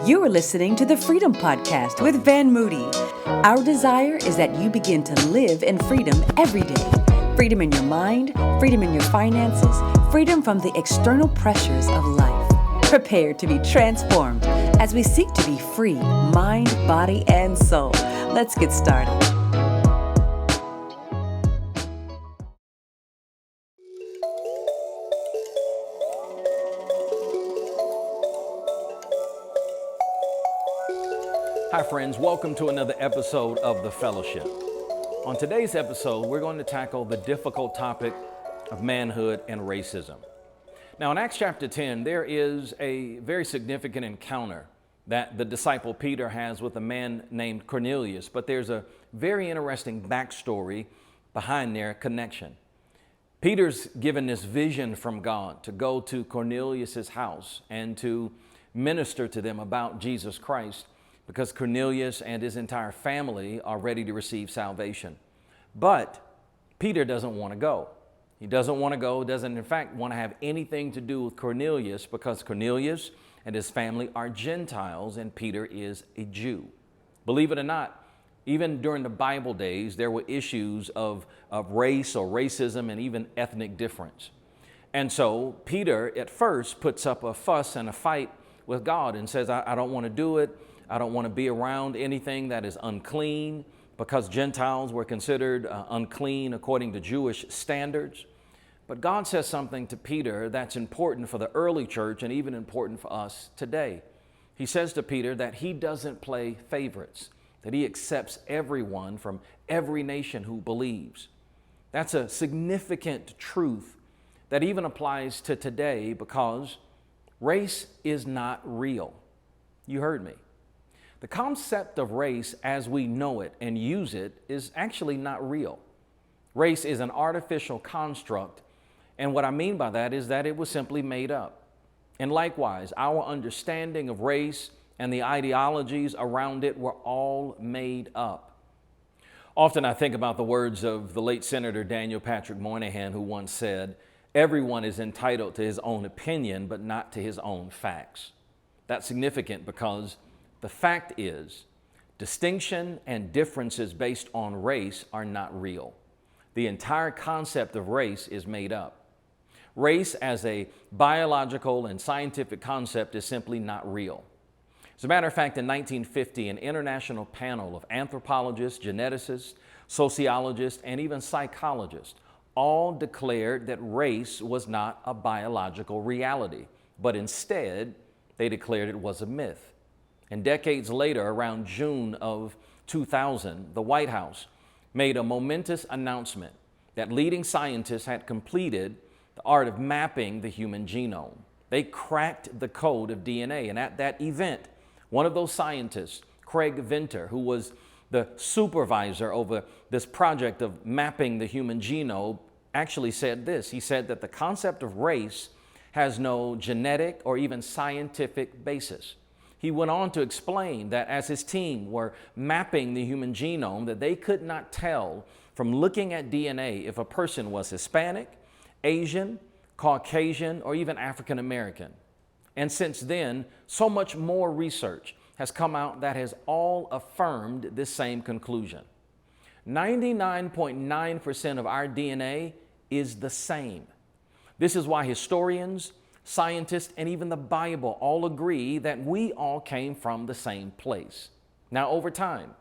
You are listening to the Freedom Podcast with Van Moody. Our desire is that you begin to live in freedom every day. Freedom in your mind, freedom in your finances, freedom from the external pressures of life. Prepare to be transformed as we seek to be free, mind, body, and soul. Let's get started. Hi friends, welcome to another episode of the Fellowship. On today's episode, we're going to tackle the difficult topic of manhood and racism. Now in Acts chapter 10, there is a very significant encounter that the disciple Peter has with a man named Cornelius, but there's a very interesting backstory behind their connection. Peter's given this vision from God to go to Cornelius's house and to minister to them about Jesus Christ, because Cornelius and his entire family are ready to receive salvation. But Peter doesn't want to go. He doesn't want to go, doesn't in fact want to have anything to do with Cornelius, because Cornelius and his family are Gentiles and Peter is a Jew. Believe it or not, even during the Bible days, there were issues of race or racism and even ethnic difference. And so Peter at first puts up a fuss and a fight with God and says, I don't want to do it. I don't want to be around anything that is unclean, because Gentiles were considered unclean according to Jewish standards. But God says something to Peter that's important for the early church and even important for us today. He says to Peter that he doesn't play favorites, that he accepts everyone from every nation who believes. That's a significant truth that even applies to today, because race is not real. You heard me. The concept of race as we know it and use it is actually not real. Race is an artificial construct, and what I mean by that is that it was simply made up. And likewise, our understanding of race and the ideologies around it were all made up. Often I think about the words of the late Senator Daniel Patrick Moynihan, who once said, "Everyone is entitled to his own opinion, but not to his own facts." That's significant because the fact is, distinction and differences based on race are not real. The entire concept of race is made up. Race as a biological and scientific concept is simply not real. As a matter of fact, in 1950, an international panel of anthropologists, geneticists, sociologists, and even psychologists all declared that race was not a biological reality, but instead, they declared it was a myth. And decades later, around June of 2000, the White House made a momentous announcement that leading scientists had completed the art of mapping the human genome. They cracked the code of DNA. And at that event, one of those scientists, Craig Venter, who was the supervisor over this project of mapping the human genome, actually said this. He said that the concept of race has no genetic or even scientific basis. He went on to explain that as his team were mapping the human genome, that they could not tell from looking at DNA if a person was Hispanic, Asian, Caucasian, or even African American. And since then, so much more research has come out that has all affirmed this same conclusion. 99.9% of our DNA is the same. This is why historians, scientists, and even the Bible all agree that we all came from the same place. Now, over time,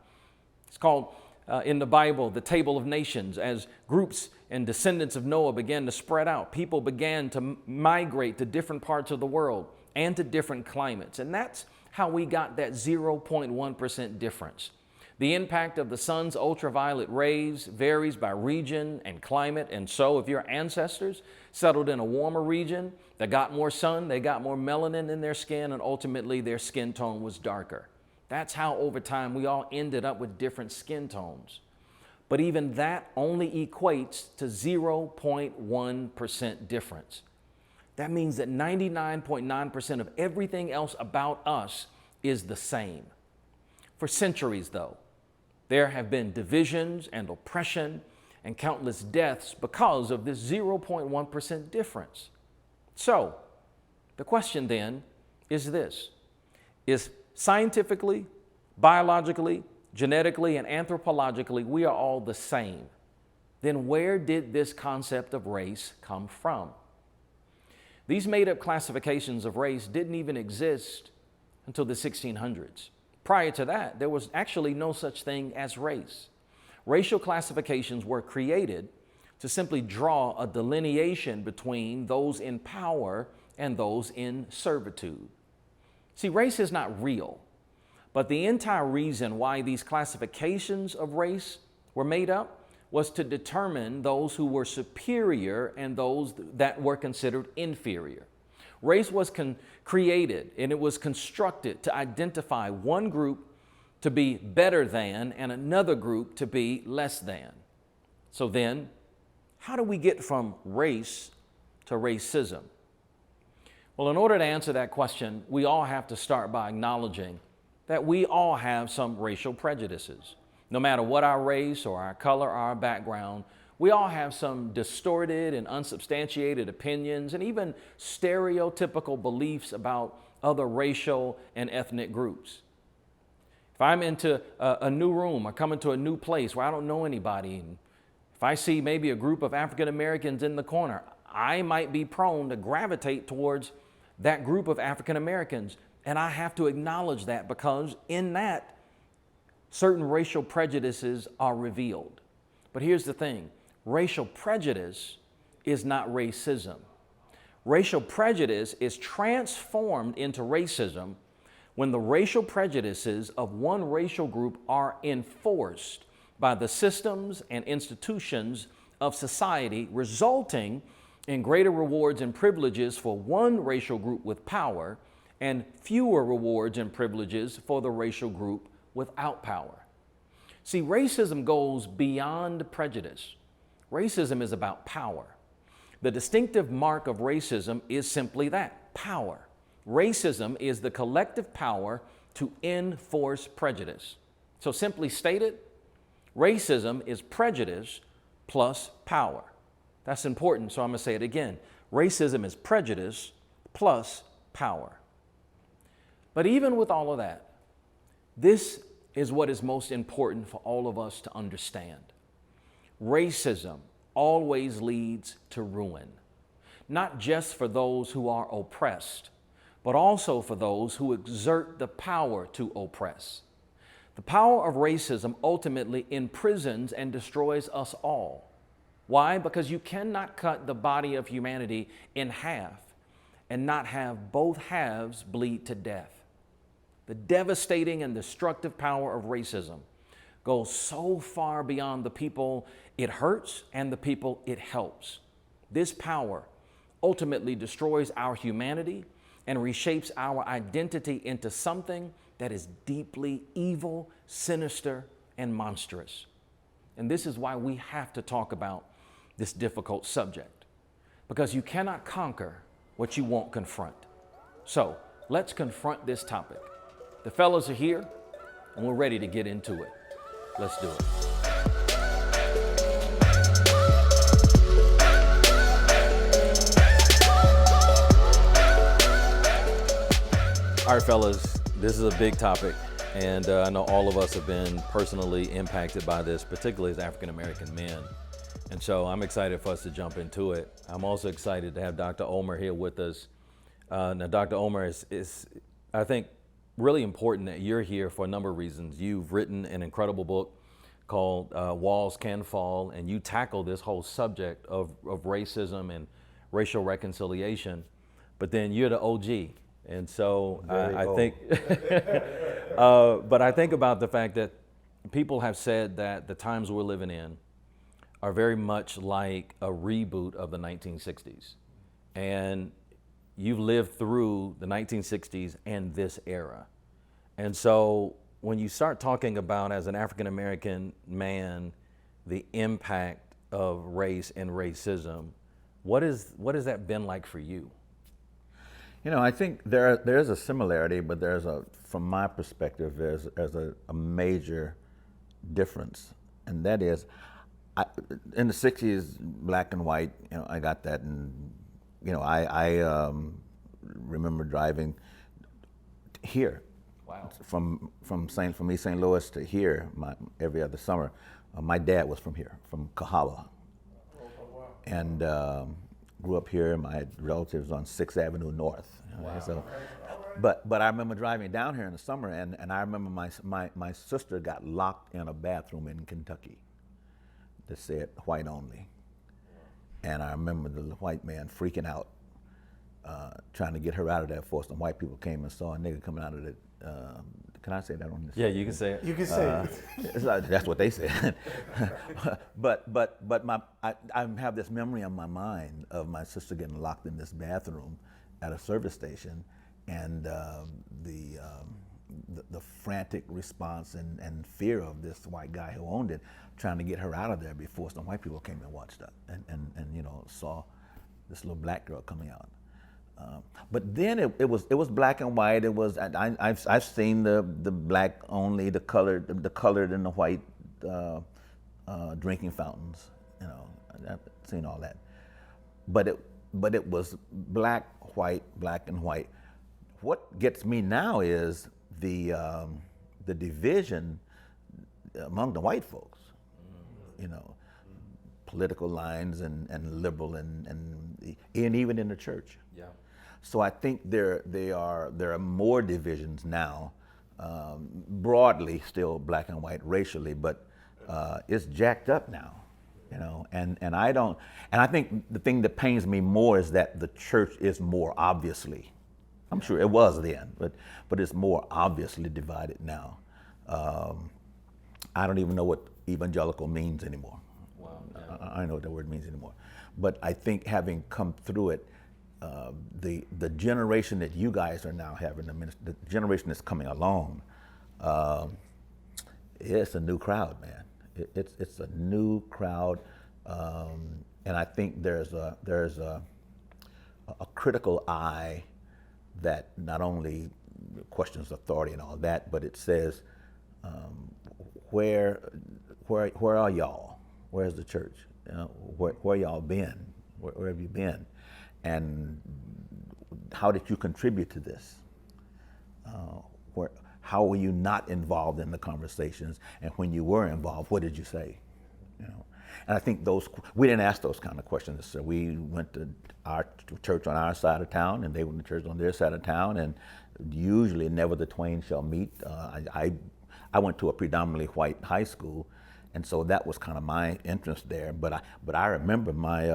it's called in the Bible the Table of Nations. As groups and descendants of Noah began to spread out, people began to migrate to different parts of the world and to different climates. And that's how we got that 0.1% difference. The impact of the sun's ultraviolet rays varies by region and climate. And so if your ancestors settled in a warmer region that got more sun, they got more melanin in their skin, and ultimately their skin tone was darker. That's how over time we all ended up with different skin tones. But even that only equates to 0.1% difference. That means that 99.9% of everything else about us is the same. For centuries, though, there have been divisions and oppression and countless deaths because of this 0.1% difference. So, the question then is this: is Scientifically, biologically, genetically, and anthropologically, we are all the same. Then where did this concept of race come from? These made-up classifications of race didn't even exist until the 1600s. Prior to that, there was actually no such thing as race. Racial classifications were created to simply draw a delineation between those in power and those in servitude. See, race is not real, but the entire reason why these classifications of race were made up was to determine those who were superior and those that were considered inferior. Race was created and it was constructed to identify one group to be better than and another group to be less than. So then, how do we get from race to racism? Well, in order to answer that question, we all have to start by acknowledging that we all have some racial prejudices. No matter what our race or our color or our background, we all have some distorted and unsubstantiated opinions and even stereotypical beliefs about other racial and ethnic groups. If I'm into a new room or come into a new place where I don't know anybody, and if I see maybe a group of African Americans in the corner, I might be prone to gravitate towards that group of African Americans. And I have to acknowledge that, because in that, certain racial prejudices are revealed. But here's the thing, racial prejudice is not racism. Racial prejudice is transformed into racism when the racial prejudices of one racial group are enforced by the systems and institutions of society, resulting in greater rewards and privileges for one racial group with power and fewer rewards and privileges for the racial group without power. See, racism goes beyond prejudice. Racism is about power. The distinctive mark of racism is simply that, power. Racism is the collective power to enforce prejudice. So simply stated, racism is prejudice plus power. That's important, so I'm going to say it again. Racism is prejudice plus power. But even with all of that, this is what is most important for all of us to understand. Racism always leads to ruin, not just for those who are oppressed, but also for those who exert the power to oppress. The power of racism ultimately imprisons and destroys us all. Why? Because you cannot cut the body of humanity in half and not have both halves bleed to death. The devastating and destructive power of racism goes so far beyond the people it hurts and the people it helps. This power ultimately destroys our humanity and reshapes our identity into something that is deeply evil, sinister, and monstrous. And this is why we have to talk about this difficult subject, because you cannot conquer what you won't confront. So let's confront this topic. The fellows are here, and we're ready to get into it. Let's do it. All right, fellas, this is a big topic, and I know all of us have been personally impacted by this, particularly as African American men. And so I'm excited for us to jump into it. I'm also excited to have Dr. Ulmer here with us. Now, Dr. Ulmer is, I think, really important that you're here for a number of reasons. You've written an incredible book called Walls Can Fall, and you tackle this whole subject of racism and racial reconciliation. But then you're the OG. And so I think, but I think about the fact that people have said that the times we're living in are very much like a reboot of the 1960s. And you've lived through the 1960s and this era. And so when you start talking about, as an African American man, the impact of race and racism, what has that been like for you? You know, I think there's a similarity, but from my perspective, there's a major difference, and that is, in the 60s, black and white, you know, I got that, and you know, I remember driving here. Wow. Wow. From East St. Louis to here, every other summer. My dad was from here, from Cahawa, and grew up here. My relatives on 6th Avenue North. Wow. So, but I remember driving down here in the summer, and I remember my sister got locked in a bathroom in Kentucky that said white only, and I remember the white man freaking out, trying to get her out of there for some white people came and saw a nigga coming out of the. Can I say that on this? Yeah, you can say it. You can say it. That's what they said. but I have this memory in my mind of my sister getting locked in this bathroom at a service station, and the frantic response and fear of this white guy who owned it, trying to get her out of there before some white people came and watched her and saw this little black girl coming out. But then it was black and white. It was I've seen the black only, the colored and the white drinking fountains. I've seen all that. But it was black, white, black and white. What gets me now is the division among the white folks. Political lines and liberal and even in the church. Yeah. So I think there are more divisions now, broadly still black and white racially, but it's jacked up now, And I think the thing that pains me more is that the church is more obviously, I'm sure it was then, but it's more obviously divided now. I don't even know what evangelical means anymore. Wow. Yeah. I don't know what that word means anymore. But I think having come through it, the generation that you guys are now having, the generation that's coming along, it's a new crowd, man. It's a new crowd, and I think there's a critical eye that not only questions authority and all that, but it says, where are y'all? Where's the church? Where y'all been? Where have you been? And how did you contribute to this? How were you not involved in the conversations? And when you were involved, what did you say? And I think we didn't ask those kind of questions. So we went to our church on our side of town, and they went to church on their side of town, and usually never the twain shall meet. I went to a predominantly white high school, and so that was kind of my interest there. But I remember my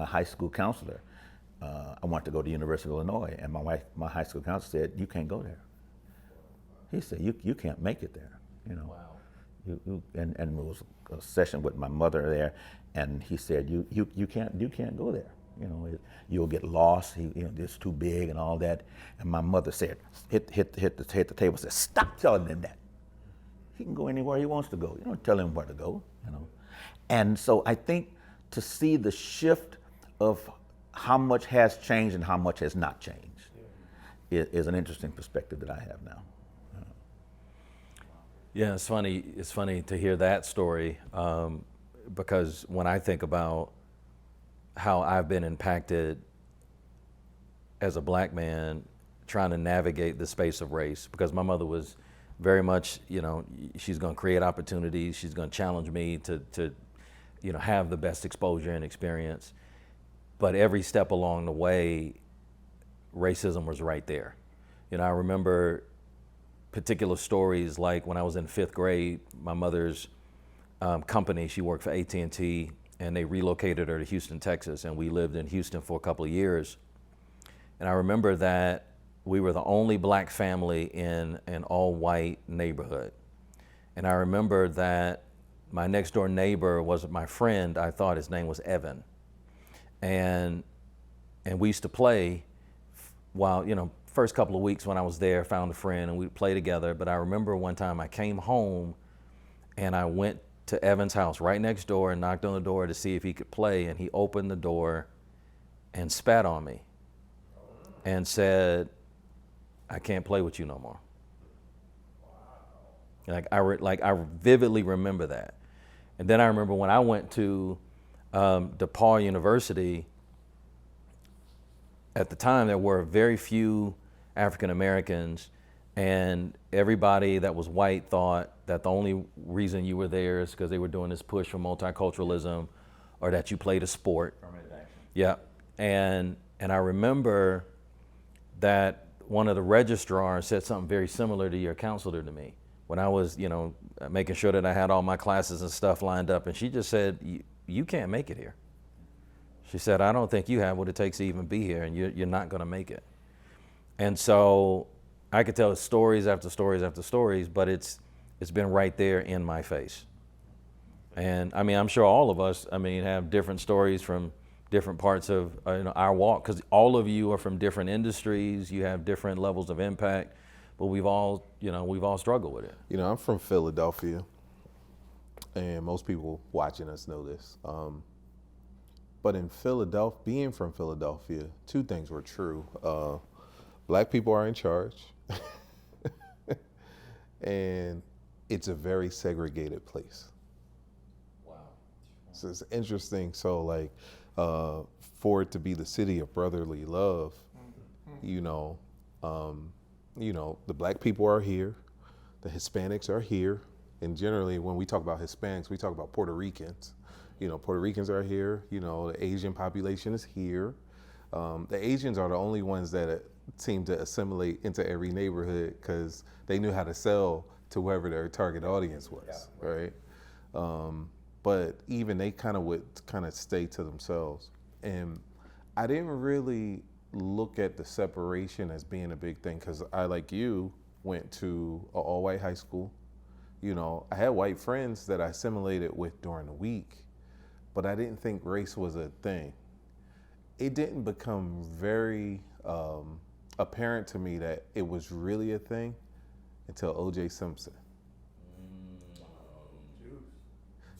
high school counselor. I wanted to go to the University of Illinois, and my high school counselor said, "You can't go there." He said, "You can't make it there." Wow. And it was a session with my mother there, and he said, "You can't go there. You'll get lost. It's too big and all that." And my mother said, hit the table, said, "Stop telling him that. He can go anywhere he wants to go. You don't tell him where to go." And so I think to see the shift of how much has changed and how much has not changed is an interesting perspective that I have now. Yeah, it's funny. It's funny to hear that story because when I think about how I've been impacted as a black man trying to navigate the space of race, because my mother was very much, she's going to create opportunities. She's going to challenge me to have the best exposure and experience. But every step along the way, racism was right there. I remember particular stories like when I was in 5th grade, my mother's company, she worked for AT&T, and they relocated her to Houston, Texas, and we lived in Houston for a couple of years. And I remember that we were the only black family in an all-white neighborhood. And I remember that my next door neighbor was my friend. I thought his name was Evan. And we used to play while, first couple of weeks when I was there, found a friend and we'd play together. But I remember one time I came home and I went to Evan's house right next door and knocked on the door to see if he could play. And he opened the door and spat on me and said, "I can't play with you no more." I vividly remember that. And then I remember when I went to DePaul University, at the time there were very few African Americans, and everybody that was white thought that the only reason you were there is because they were doing this push for multiculturalism, or that you played a sport. Yeah, and I remember that one of the registrars said something very similar to your counselor to me when I was, making sure that I had all my classes and stuff lined up, and she just said, "You can't make it here." She said, "I don't think you have what it takes to even be here, and you're not going to make it." And so I could tell stories after stories after stories, but it's been right there in my face. And I mean, I'm sure all of us, have different stories from different parts of our walk, because all of you are from different industries. You have different levels of impact, but we've all struggled with it. I'm from Philadelphia, and most people watching us know this. But in Philadelphia, being from Philadelphia, two things were true. Black people are in charge, and it's a very segregated place. Wow. So it's interesting. So for it to be the city of brotherly love, the black people are here, the Hispanics are here, and generally when we talk about Hispanics, we talk about Puerto Ricans. Puerto Ricans are here. The Asian population is here. The Asians are the only ones that seem to assimilate into every neighborhood because they knew how to sell to whoever their target audience was, right? But even they would stay to themselves. And I didn't really look at the separation as being a big thing because I, like you, went to an all-white high school. I had white friends that I assimilated with during the week, but I didn't think race was a thing. It didn't become very apparent to me that it was really a thing until O.J. Simpson.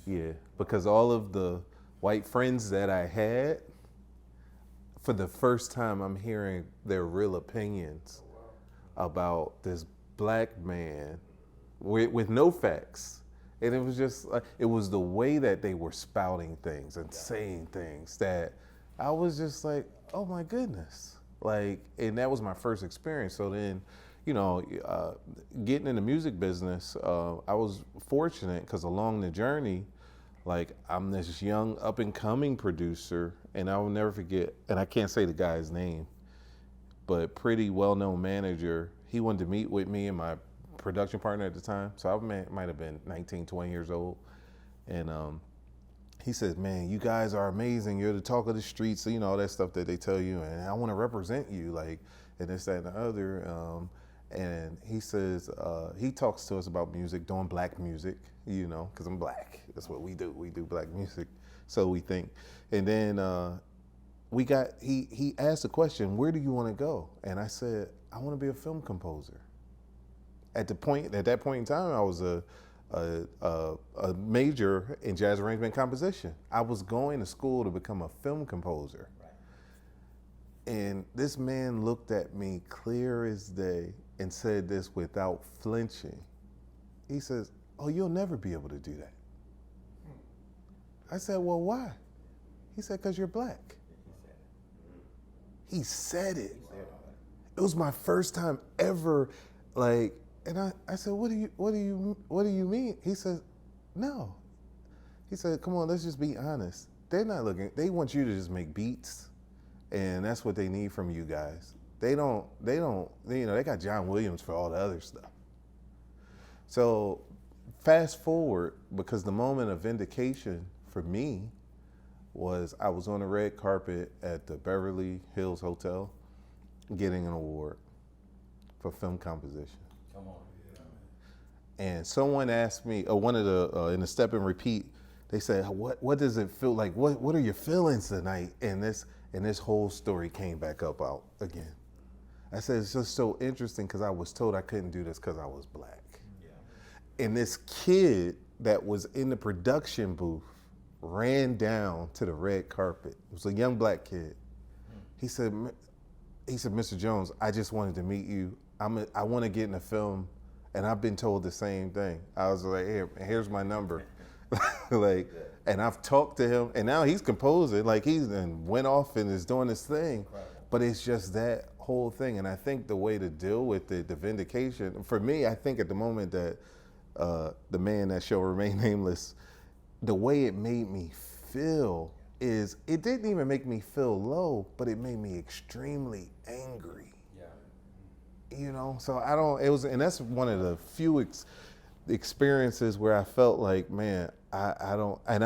Yeah, because all of the white friends that I had, for the first time I'm hearing their real opinions about this black man with no facts. And it was just it was the way that they were spouting things and saying things that I was just like, oh my goodness. And that was my first experience. So then, getting in the music business, I was fortunate because along the journey, I'm this young up and coming producer, and I will never forget, and I can't say the guy's name, but pretty well-known manager, he wanted to meet with me and my production partner at the time. So I might have been 19, 20 years old. And he said, man, you guys are amazing. You're the talk of the streets, all that stuff that they tell you. And I want to represent you, and this, that, and the other. And he says, he talks to us about music, doing black music, because I'm black. That's what we do. We do black music. So we think. And then he asked the question, where do you want to go? And I said, I want to be a film composer. At that point in time, I was a major in jazz arrangement composition. I was going to school to become a film composer. Right. And this man looked at me clear as day and said this without flinching. He says, oh, you'll never be able to do that. I said, well, why? He said, because you're black. He said it. It was my first time ever, and I said, what do you mean? He said, no. He said, come on, let's just be honest. They're not looking, they want you to just make beats, and that's what they need from you guys. They got John Williams for all the other stuff. So fast forward, because the moment of vindication for me was I was on the red carpet at the Beverly Hills Hotel getting an award for film composition. Come on. And someone asked me, one of the, in the step and repeat, they said, what does it feel like? What are your feelings tonight? And this whole story came back up out again. I said, it's just so interesting because I was told I couldn't do this because I was black. Yeah. And this kid that was in the production booth ran down to the red carpet. It was a young black kid. He said, Mr. Jones, I just wanted to meet you. I want to get in the film, and I've been told the same thing. I was like, here's my number. And I've talked to him, and now he's composing, he's and went off and is doing this thing. Incredible. But it's just that whole thing. And I think the way to deal with it, the vindication, for me, I think at the moment that the man that shall remain nameless, the way it made me feel is it didn't even make me feel low, but it made me extremely angry. Yeah. So and that's one of the few experiences where I felt like, man, I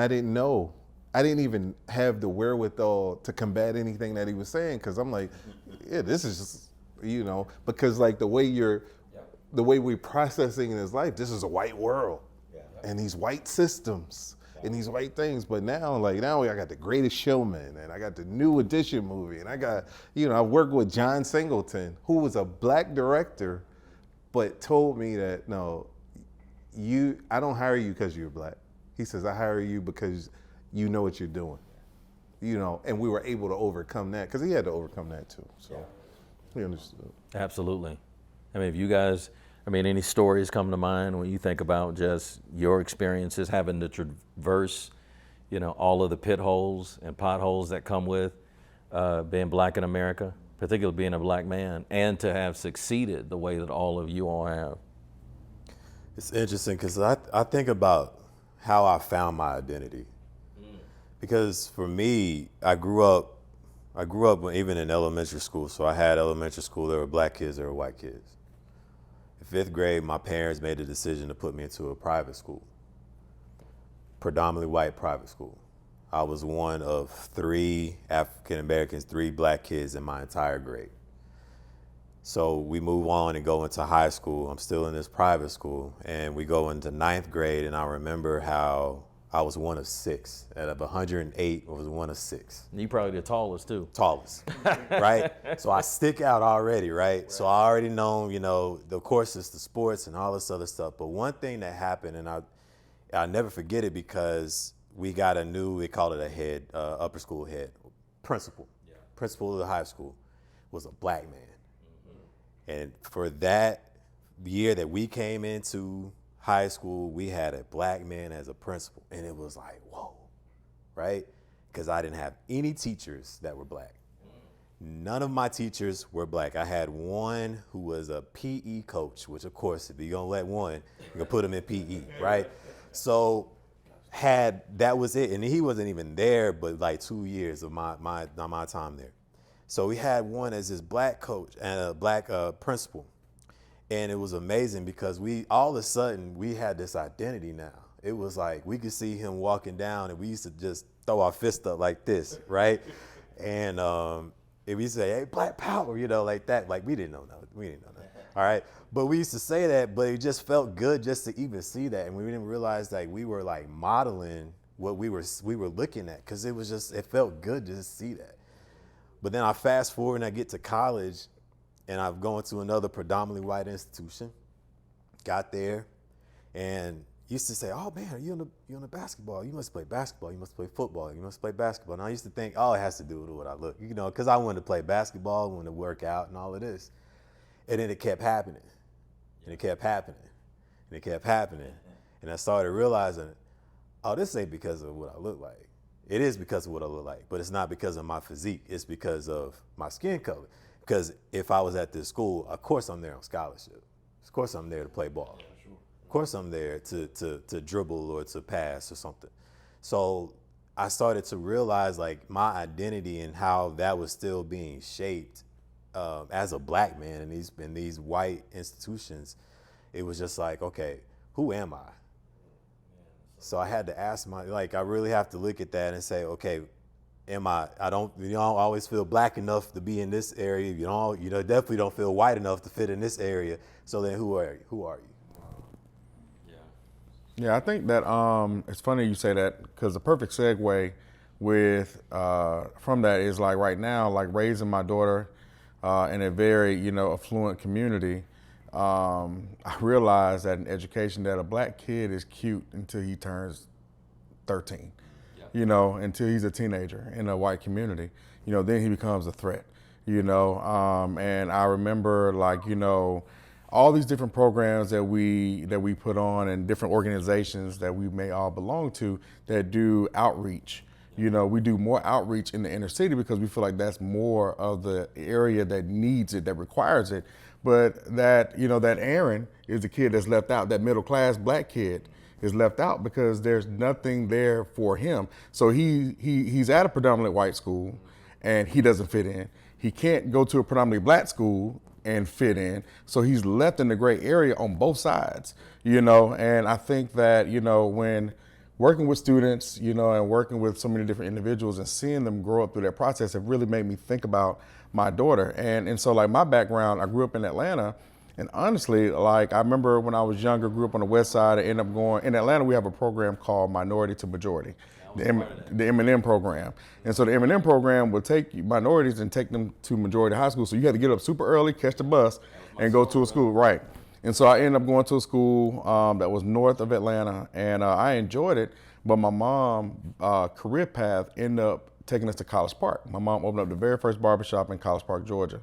didn't know. I didn't even have the wherewithal to combat anything that he was saying, because I'm like, yeah, this is just, because like the way we're processing in his life, this is a white world and these white systems and these white things. But now I got The Greatest Showman, and I got the New Edition movie, and I got, I worked with John Singleton, who was a black director, but told me that, no, I don't hire you because you're black. He says, I hire you because you know what you're doing. And we were able to overcome that, because he had to overcome that too. So he understood. Absolutely. I mean, if you guys, any stories come to mind when you think about just your experiences having to traverse, all of the pit holes and potholes that come with being black in America, particularly being a black man, and to have succeeded the way that all of you all have? It's interesting because I think about how I found my identity. Because for me, I grew up even in elementary school. So I had elementary school, there were black kids, there were white kids. In 5th grade, my parents made the decision to put me into a private school, predominantly white private school. I was one of 3 African Americans, 3 black kids in my entire grade. So we move on and go into high school. I'm still in this private school, and we go into 9th grade, and I remember how I was one of 6. Out of 108, I was one of 6. You probably the tallest too. Tallest, right? So I stick out already, right? So I already know, of course it's the sports and all this other stuff. But one thing that happened, and I'll never forget it, because we got they called it a head, upper school head, principal. Yeah. Principal of the high school was a black man. Mm-hmm. And for that year that we came into high school, we had a black man as a principal, and it was like, whoa, right? Because I didn't have any teachers that were black. None of my teachers were black. I had one who was a PE coach, which of course, if you're gonna let one, you're gonna put him in PE, right? So that was it, and he wasn't even there, but like 2 years of my time there. So we had one as his black coach and a black principal. And it was amazing because all of a sudden we had this identity now. It was like we could see him walking down, and we used to just throw our fist up like this, right? And if we say, hey, black power, like that, like we didn't know that. All right. But we used to say that, but it just felt good just to even see that. And we didn't realize that we were like modeling what we were looking at, because it felt good to just see that. But then I fast forward and I get to college, and I've gone to another predominantly white institution, got there, and used to say, oh man, you on the basketball? You must play basketball, you must play football, you must play basketball. And I used to think, oh, it has to do with what I look, because I wanted to play basketball, wanted to work out and all of this. And then it kept happening, and it kept happening, and it kept happening. And I started realizing, oh, this ain't because of what I look like. It is because of what I look like, but it's not because of my physique, it's because of my skin color. Because if I was at this school, of course I'm there on scholarship. Of course I'm there to play ball. Of course I'm there to dribble or to pass or something. So I started to realize like my identity and how that was still being shaped as a black man in these white institutions. It was just like, okay, who am I? So I had to ask I really have to look at that and say, okay, you don't always feel black enough to be in this area. You definitely don't feel white enough to fit in this area. So then who are you? Yeah, I think that it's funny you say that, because the perfect segue from that is like right now, like raising my daughter in a very, affluent community. I realized that in education that a black kid is cute until he turns 13. Until he's a teenager in a white community, then he becomes a threat, and I remember all these different programs that we put on, and different organizations that we may all belong to that do outreach, You know, we do more outreach in the inner city because we feel like that's more of the area that needs it, that requires it. But that, you know, that Aaron is the kid that's left out, that middle class black kid is left out because there's nothing there for him. So he's at a predominantly white school and he doesn't fit in. He can't go to a predominantly black school and fit in. So he's left in the gray area on both sides, you know, and I think that, you know, when working with students, you know, and working with so many different individuals and seeing them grow up through that process, it really made me think about my daughter. And so like my background, I grew up in Atlanta. And honestly, like I remember when I was younger, grew up on the west side, I ended up going, in Atlanta, we have a program called Minority to Majority, the M&M program. And so the M&M program would take minorities and take them to majority high school. So you had to get up super early, catch the bus, and go to a school, right. And so I ended up going to a school that was north of Atlanta, and I enjoyed it, but my mom career path ended up taking us to College Park. My mom opened up the very first barbershop in College Park, Georgia.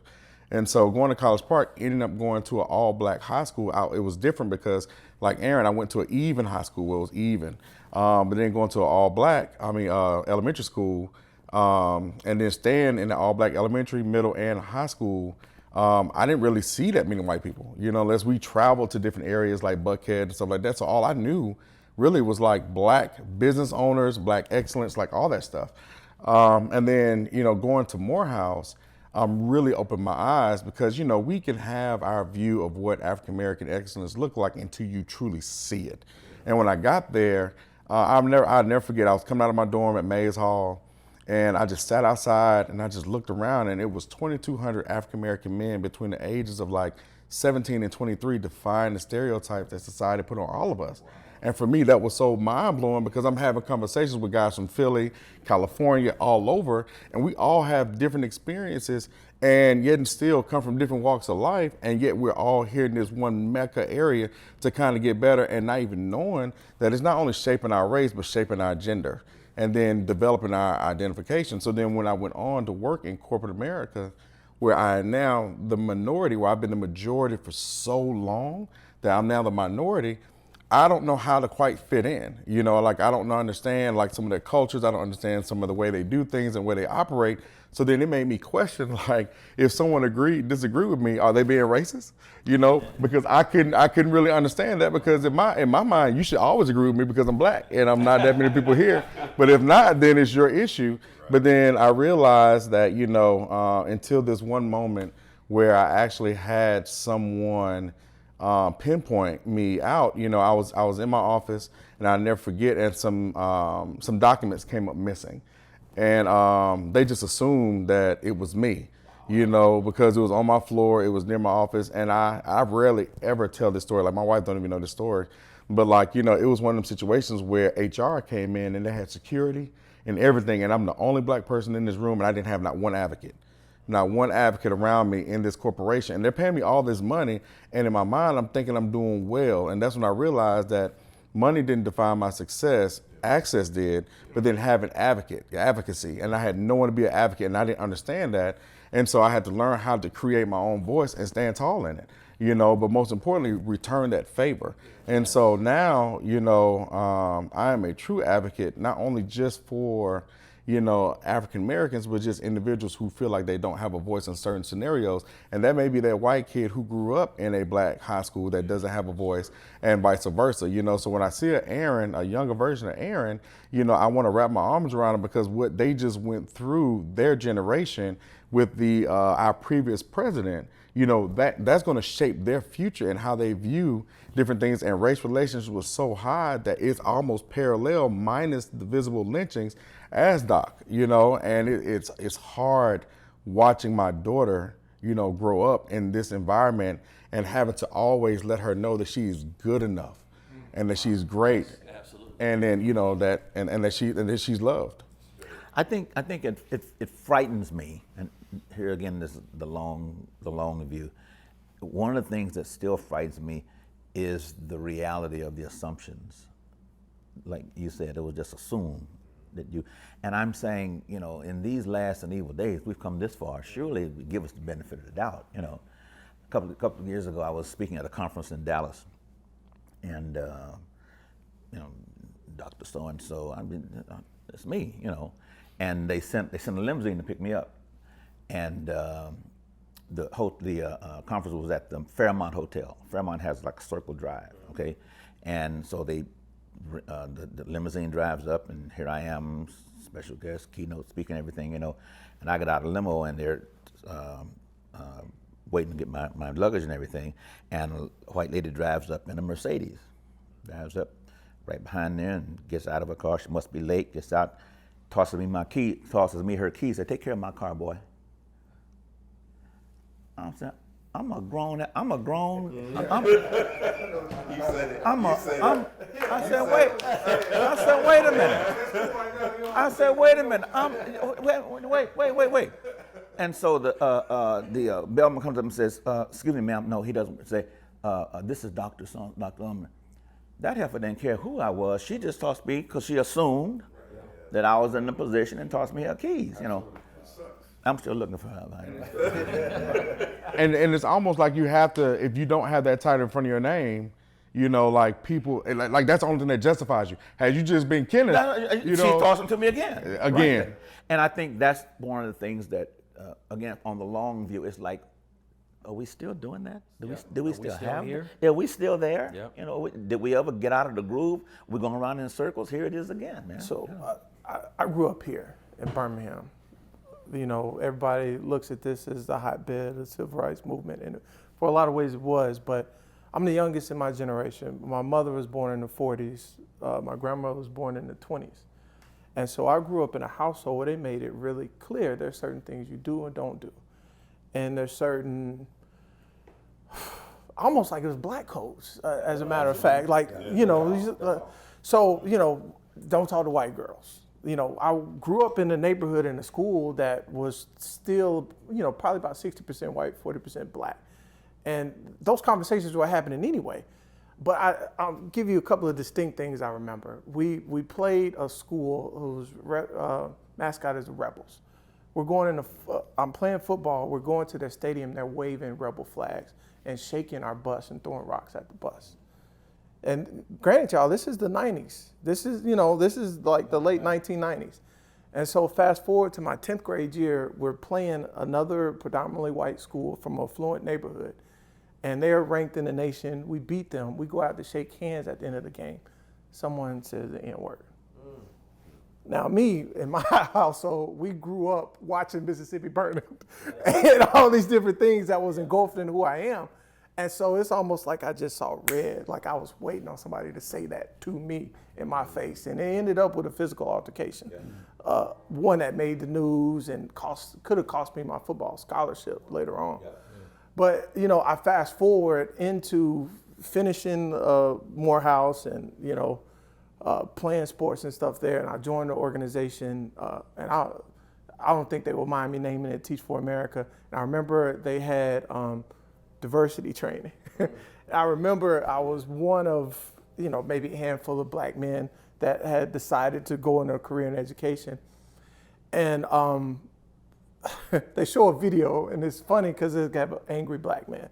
And so going to College Park, ended up going to an all-black high school. It was different because, like Aaron, I went to an even high school where it was even. But then going to an all-black, elementary school, and then staying in the all-black elementary, middle, and high school, I didn't really see that many white people, you know, unless we traveled to different areas like Buckhead and stuff like that. So all I knew really was like black business owners, black excellence, like all that stuff. And then, you know, going to Morehouse, really opened my eyes because, you know, we can have our view of what African-American excellence look like until you truly see it. And when I got there, I'll never forget, I was coming out of my dorm at Mays Hall, and I just sat outside and I just looked around, and it was 2,200 African-American men between the ages of like 17 and 23 defying the stereotypes that society put on all of us. And for me, that was so mind-blowing because I'm having conversations with guys from Philly, California, all over, and we all have different experiences and yet and still come from different walks of life, and yet we're all here in this one mecca area to kind of get better, and not even knowing that it's not only shaping our race, but shaping our gender and then developing our identification. So then when I went on to work in corporate America, where I am now the minority, where I've been the majority for so long that I'm now the minority, I don't know how to quite fit in, you know, like I don't understand like some of their cultures. I don't understand some of the way they do things and where they operate. So then it made me question, like, if someone disagree with me, are they being racist? You know, because I couldn't really understand that, because in my mind, you should always agree with me because I'm black and I'm not that many people here. But if not, then it's your issue. But then I realized that, you know, until this one moment where I actually had someone pinpoint me out, you know, I was in my office, and I'll never forget, and some documents came up missing, and they just assumed that it was me, you know, because it was on my floor, it was near my office, and I rarely ever tell this story. Like my wife don't even know this story, but like, you know, it was one of them situations where HR came in and they had security and everything, and I'm the only black person in this room, and I didn't have not one advocate around me in this corporation, and they're paying me all this money, and in my mind I'm thinking I'm doing well. And that's when I realized that money didn't define my success, access did, but then having advocacy, and I had no one to be an advocate, and I didn't understand that. And so I had to learn how to create my own voice and stand tall in it, you know, but most importantly, return that favor. And so now, you know, I am a true advocate, not only just for, you know, African Americans, but just individuals who feel like they don't have a voice in certain scenarios. And that may be that white kid who grew up in a black high school that doesn't have a voice, and vice versa, you know. So when I see a younger version of Aaron, you know, I want to wrap my arms around him, because what they just went through, their generation with our previous president, you know, that's going to shape their future and how they view different things. And race relations was so high that it's almost parallel, minus the visible lynchings, as Doc, you know. And it's hard watching my daughter, you know, grow up in this environment and having to always let her know that she's good enough and that she's great. Absolutely. And then, you know, that she's loved. I think it frightens me, and here again, this is the long view. One of the things that still frightens me is the reality of the assumptions. Like you said, it was just assumed that you, and I'm saying, you know, in these last and evil days, we've come this far. Surely give us the benefit of the doubt. You know, a couple of years ago, I was speaking at a conference in Dallas, and you know, Dr. So-and-so, I mean, it's me, you know. and they sent a limousine to pick me up, and the conference was at the Fairmont Hotel. Fairmont has like a Circle Drive, okay, and so the limousine drives up, and here I am, special guest, keynote speaking, everything, you know, and I get out of the limo, and they're waiting to get my luggage and everything, and a white lady drives up in a Mercedes, drives up right behind there and gets out of her car. She must be late, gets out, tosses me her keys, said, "Take care of my car, boy." I'm saying, I said, wait a minute. Wait. And so the bellman comes up and says, "Excuse me, ma'am." No, he doesn't say, "This is Dr. Ulmer." That heifer didn't care who I was. She just tossed me because she assumed that I was in the position and tossed me her keys, you know. I'm still looking for her. And it's almost like you have to, if you don't have that title in front of your name, you know, like people, like that's the only thing that justifies you. Had you just been Kenneth, she tossed them to me again. Again. Right? And I think that's one of the things that, again, on the long view, it's like, are we still doing that? Do we still have here? Are we still there? Yep. You know, did we ever get out of the groove? We're going around in circles. Here it is again, man. So I grew up here in Birmingham. You know, everybody looks at this as the hotbed of the civil rights movement, and for a lot of ways it was, but I'm the youngest in my generation. My mother was born in the 40s. My grandmother was born in the 20s. And so I grew up in a household where they made it really clear there's certain things you do and don't do. And there's certain, almost like it was black codes, as a matter of fact. Like, you know, so, you know, don't talk to white girls. You know, I grew up in a neighborhood in a school that was still, you know, probably about 60% white, 40% black. And those conversations were happening anyway. But I'll give you a couple of distinct things I remember. We played a school whose mascot is the Rebels. We're going I'm playing football, we're going to their stadium, they're waving Rebel flags and shaking our bus and throwing rocks at the bus. And granted, y'all, this is the 90s. This is like the late 1990s. And so fast forward to my 10th grade year, we're playing another predominantly white school from an affluent neighborhood. And they're ranked in the nation. We beat them. We go out to shake hands at the end of the game. Someone says the N-word. Now me, in my household, we grew up watching Mississippi Burning and all these different things that was engulfed in who I am. And so it's almost like I just saw red, like I was waiting on somebody to say that to me in my face. And it ended up with a physical altercation, one that made the news and could have cost me my football scholarship later on. But, you know, I fast forward into finishing Morehouse and, you know, playing sports and stuff there. And I joined the organization, and I don't think they will mind me naming it Teach for America. And I remember they had diversity training. I remember I was one of, you know, maybe a handful of black men that had decided to go into a career in education. And they show a video, and it's funny because it's got an angry black man.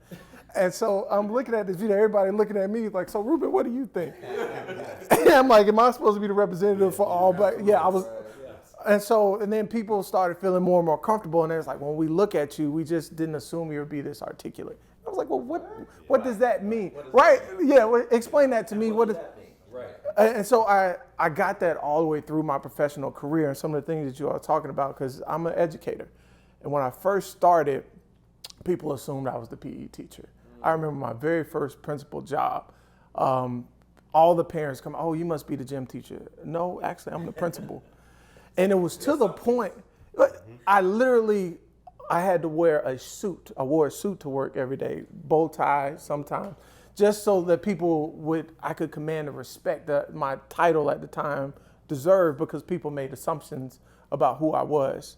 And so I'm looking at this video, everybody looking at me like, "So Ruben, what do you think?" And I'm like, "Am I supposed to be the representative for all black?" Yeah, I was. And then people started feeling more and more comfortable, and it's like, when we look at you, we just didn't assume you would be this articulate. I was like, well, what does that mean? Right? Yeah, well, explain that to me. What does that mean? Right. And so I got that all the way through my professional career and some of the things that you are talking about, because I'm an educator. And when I first started, people assumed I was the PE teacher. I remember my very first principal job. All the parents come, "Oh, you must be the gym teacher." No, actually, I'm the principal. And it was to the point, I had to wear a suit. I wore a suit to work every day, bow tie sometimes, just so that I could command the respect that my title at the time deserved, because people made assumptions about who I was.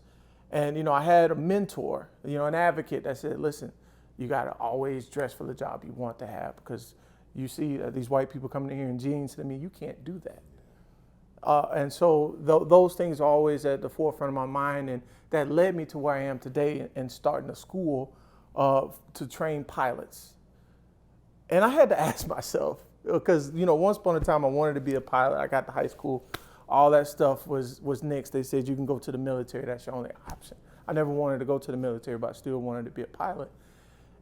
And, you know, I had a mentor, you know, an advocate that said, "Listen, you got to always dress for the job you want to have, because you see these white people coming in here in jeans. I mean, you can't do that." And so those things are always at the forefront of my mind, and that led me to where I am today and starting a school to train pilots. And I had to ask myself, because, you know, once upon a time I wanted to be a pilot. I got to high school, all that stuff was nixed. They said you can go to the military, that's your only option. I never wanted to go to the military, but I still wanted to be a pilot.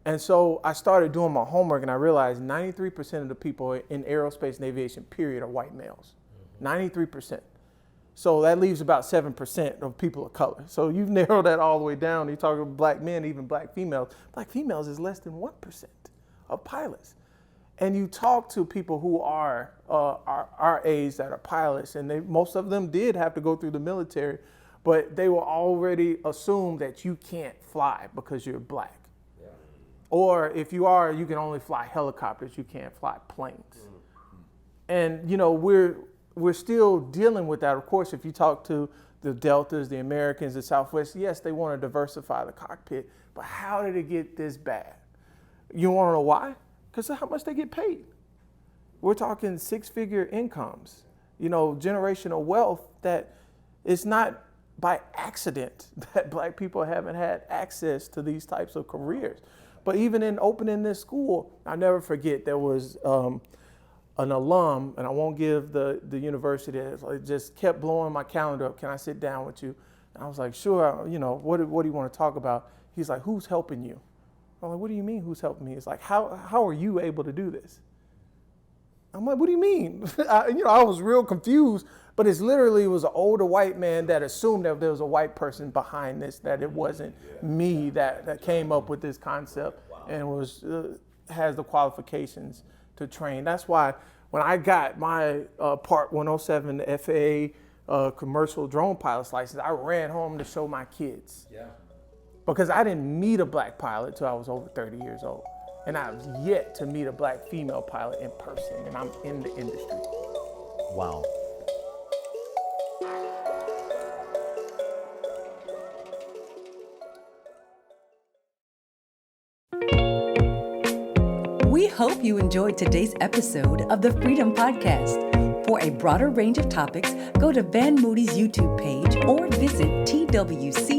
And so I started doing my homework, and I realized 93% of the people in aerospace and aviation, period, are white males. 93%. So that leaves about 7% of people of color. So you've narrowed that all the way down. You're talking about black men, even black females. Black females is less than 1% of pilots. And you talk to people who are our age that are pilots, and most of them did have to go through the military, but they will already assume that you can't fly because you're black. Yeah. Or if you are, you can only fly helicopters, you can't fly planes. And you know, we're still dealing with that. Of course, if you talk to the Deltas, the Americans, the Southwest, yes, they want to diversify the cockpit, but how did it get this bad? You want to know why? Because of how much they get paid. We're talking six-figure incomes, you know, generational wealth that it's not by accident that black people haven't had access to these types of careers. But even in opening this school, I'll never forget, there was an alum, and I won't give the university, it just kept blowing my calendar up. Can I sit down with you? And I was like, sure, you know, what do you want to talk about? He's like, who's helping you? I'm like, what do you mean who's helping me? It's like, how are you able to do this? I'm like, what do you mean? I was real confused, but it was an older white man that assumed that there was a white person behind this, that it wasn't me that came up with this concept and has the qualifications to train. That's why when I got my Part 107, the FAA commercial drone pilot's license, I ran home to show my kids. Yeah. Because I didn't meet a black pilot till I was over 30 years old. And I've yet to meet a black female pilot in person, and I'm in the industry. Wow. We hope you enjoyed today's episode of the Freedom Podcast. For a broader range of topics, go to Van Moody's YouTube page or visit twccc.org.